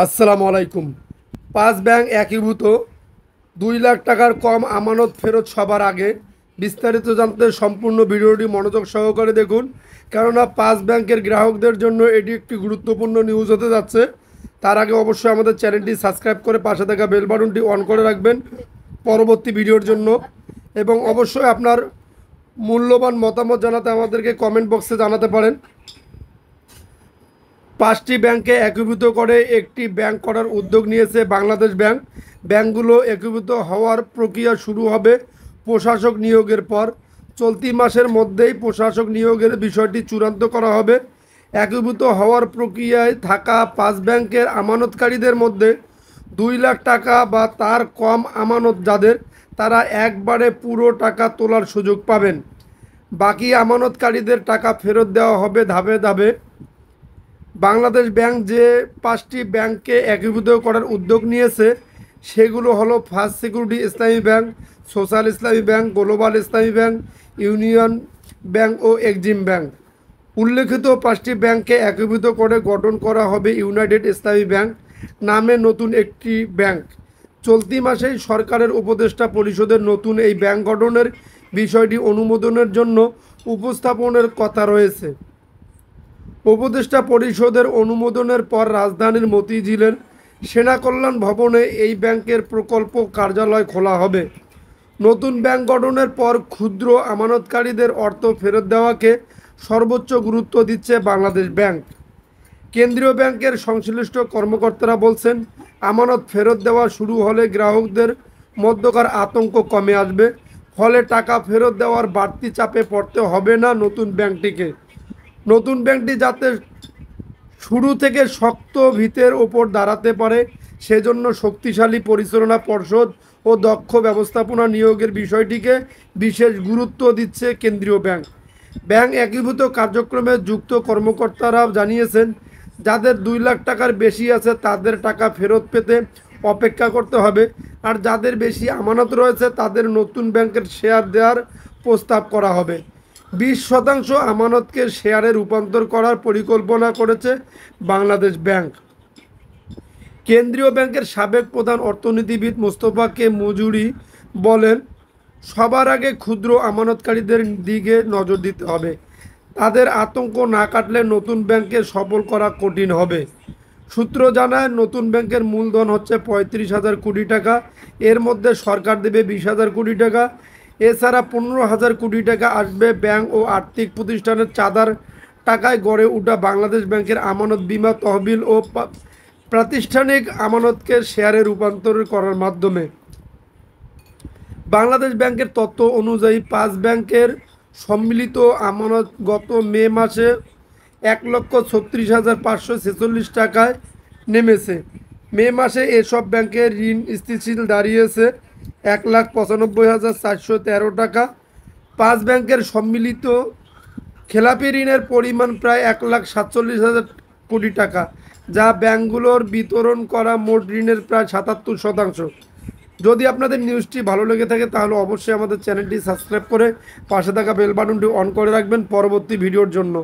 আসসালামু আলাইকুম। পাঁচ ব্যাংক একীভূত 2 লাখ টাকার কম আমানত ফেরত সবার আগে। বিস্তারিত জানতে সম্পূর্ণ ভিডিওটি মনোযোগ সহকারে দেখুন, কেননা পাঁচ ব্যাংকের গ্রাহকদের জন্য এটি একটি গুরুত্বপূর্ণ নিউজ হতে যাচ্ছে। তার আগে অবশ্যই আমাদের চ্যানেলটি সাবস্ক্রাইব করে পাশে থাকা বেল বাটনটি অন করে রাখবেন পরবর্তী ভিডিওর জন্য, এবং অবশ্যই আপনার মূল্যবান মতামত জানাতে আমাদেরকে কমেন্ট বক্সে জানাতে পারেন। পাঁচটি ব্যাংকে একীভূত করে একটি ব্যাংক করার উদ্যোগ নিয়েছে বাংলাদেশ ব্যাংক। ব্যাংকগুলো একীভূত হওয়ার প্রক্রিয়া শুরু হবে প্রশাসক নিয়োগের পর। চলতি মাসের মধ্যেই প্রশাসক নিয়োগের বিষয়টি চূড়ান্ত করা হবে। একীভূত হওয়ার প্রক্রিয়ায় থাকা পাঁচ ব্যাংকের আমানতকারীদের মধ্যে 2 লাখ টাকা বা তার কম আমানত যাদের, তারা একবারে পুরো টাকা তোলার সুযোগ পাবেন। বাকি আমানতকারীদের টাকা ফেরত দেওয়া হবে ধাপে ধাপে। বাংলাদেশ ব্যাংক যে পাঁচটি ব্যাংককে একীভূত করার উদ্যোগ নিয়েছে সেগুলো হলো ফার্স্ট সিকিউরিটি ইসলামী ব্যাংক, সোশ্যাল ইসলামী ব্যাংক, গ্লোবাল ইসলামী ব্যাংক, ইউনিয়ন ব্যাংক ও এক্সিম ব্যাংক। উল্লেখিত পাঁচটি ব্যাংককে একীভূত করে গঠন করা হবে ইউনাইটেড ইসলামী ব্যাংক নামে নতুন একটি ব্যাংক। চলতি মাসেই সরকারের উপদেষ্টা পরিষদের নতুন এই ব্যাংক গঠনের বিষয়টি অনুমোদনের জন্য উপস্থাপনের কথা রয়েছে। উপদেষ্টা পরিষদের অনুমোদনের পর রাজধানীর মতিঝিলের সেনা কল্যাণ ভবনে এই ব্যাংকের প্রকল্প কার্যালয় খোলা হবে। নতুন ব্যাংক গঠনের পর ক্ষুদ্র আমানতকারীদের অর্থ ফেরত দেওয়াকে সর্বোচ্চ গুরুত্ব দিচ্ছে বাংলাদেশ ব্যাংক। কেন্দ্রীয় ব্যাংকের সংশ্লিষ্ট কর্মকর্তারা বলছেন, আমানত ফেরত দেওয়া শুরু হলে গ্রাহকদের মধ্যকার আতঙ্ক কমে আসবে, ফলে টাকা ফেরত দেওয়ার বাড়তি চাপে পড়তে হবে না নতুন ব্যাংকটিকে। নতুন ব্যাংকটি যাতে শুরু থেকে শক্ত ভিতের ওপর দাঁড়াতে পারে সেজন্য শক্তিশালী পরিচালনা পর্ষদ ও দক্ষ ব্যবস্থাপনা নিয়োগের বিষয়টিকে বিশেষ গুরুত্ব দিচ্ছে কেন্দ্রীয় ব্যাংক। ব্যাংক একীভূত কার্যক্রমে যুক্ত কর্মকর্তারা জানিয়েছেন, যাদের 2 লাখ টাকার বেশি আছে তাদের টাকা ফেরত পেতে অপেক্ষা করতে হবে, আর যাদের বেশি আমানত রয়েছে তাদের নতুন ব্যাংকের শেয়ার দেওয়ার প্রস্তাব করা হবে। 20% আমানতকে শেয়ারে রূপান্তর করার পরিকল্পনা করেছে বাংলাদেশ ব্যাংক। কেন্দ্রীয় ব্যাংকের সাবেক প্রধান অর্থনীতিবিদ মোস্তফা কে মজুরি বলেন, সবার আগে ক্ষুদ্র আমানতকারীদের দিকে নজর দিতে হবে। তাদের আতঙ্ক না কাটলে নতুন ব্যাংকে সফল করা কঠিন হবে। সূত্র জানায়, নতুন ব্যাংকের মূলধন হচ্ছে 35,000 কোটি টাকা। এর মধ্যে সরকার দেবে 20,000 কোটি টাকা। এছাড়া 15,000 কোটি টাকা আসবে ব্যাংক ও আর্থিক প্রতিষ্ঠানের চাঁদার টাকায় গড়ে ওঠা বাংলাদেশ ব্যাংকের আমানত বিমা তহবিল ও প্রাতিষ্ঠানিক আমানতকে শেয়ারে রূপান্তর করার মাধ্যমে। বাংলাদেশ ব্যাংকের তথ্য অনুযায়ী পাঁচ ব্যাংকের সম্মিলিত আমানত গত মে মাসে 1,36,546 টাকায় নেমেছে। মে মাসে এসব ব্যাংকের ঋণ স্থিতিশীল দাঁড়িয়েছে 1,95,413 টাকা। পাঁচ ব্যাংকের সম্মিলিত খেলাপি ঋণের পরিমাণ প্রায় 1,47,000 কোটি টাকা, যা ব্যাংকগুলোর বিতরণ করা মোট ঋণের প্রায় 77%। যদি আপনাদের নিউজটি ভালো লেগে থাকে তাহলে অবশ্যই আমাদের চ্যানেলটি সাবস্ক্রাইব করে পাশে থাকা বেল বাটনটি অন করে রাখবেন পরবর্তী ভিডিওর জন্য।